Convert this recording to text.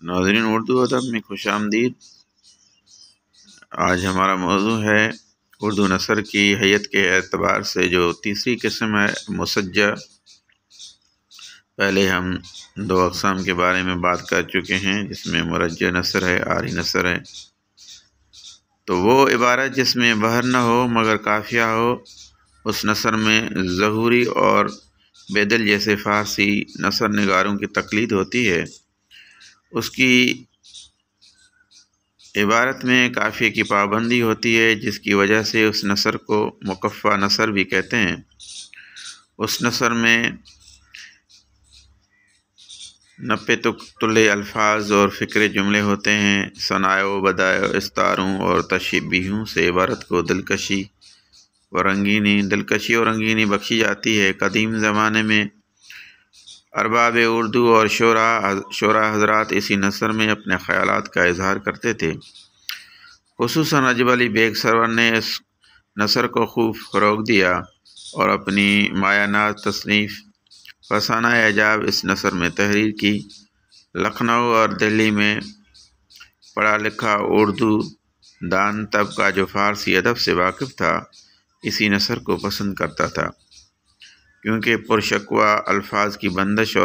ناظرین، اردو ادب میں خوش آمدید۔ آج ہمارا موضوع ہے اردو نثر کی حیت کے اعتبار سے جو تیسری قسم ہے، مسجع۔ پہلے ہم دو اقسام کے بارے میں بات کر چکے ہیں، جس میں مرجع نثر ہے، عاری نثر ہے۔ تو وہ عبارت جس میں بحر نہ ہو مگر قافیہ ہو، اس نثر میں ظہوری اور بیدل جیسے فارسی نثر نگاروں کی تقلید ہوتی ہے۔ اس کی عبارت میں قافیے کی پابندی ہوتی ہے، جس کی وجہ سے اس نثر کو مقفع نثر بھی کہتے ہیں۔ اس نثر میں نپے تلے الفاظ اور فکرے جملے ہوتے ہیں۔ ثناء و بدائع و استعاروں اور تشبیہوں سے عبارت کو دلکشی و رنگینی بخشی جاتی ہے۔ قدیم زمانے میں ارباب اردو اور شعراء حضرات اسی نثر میں اپنے خیالات کا اظہار کرتے تھے۔ خصوصاً رجب علی بیگ سرور نے اس نثر کو خوب فروغ دیا اور اپنی مایہ ناز تصنیف فسانہ اعجاب اس نثر میں تحریر کی۔ لکھنؤ اور دہلی میں پڑھا لکھا اردو دان طبقہ جو فارسی ادب سے واقف تھا، اسی نثر کو پسند کرتا تھا، کیونکہ پرشکوہ الفاظ کی بندش اور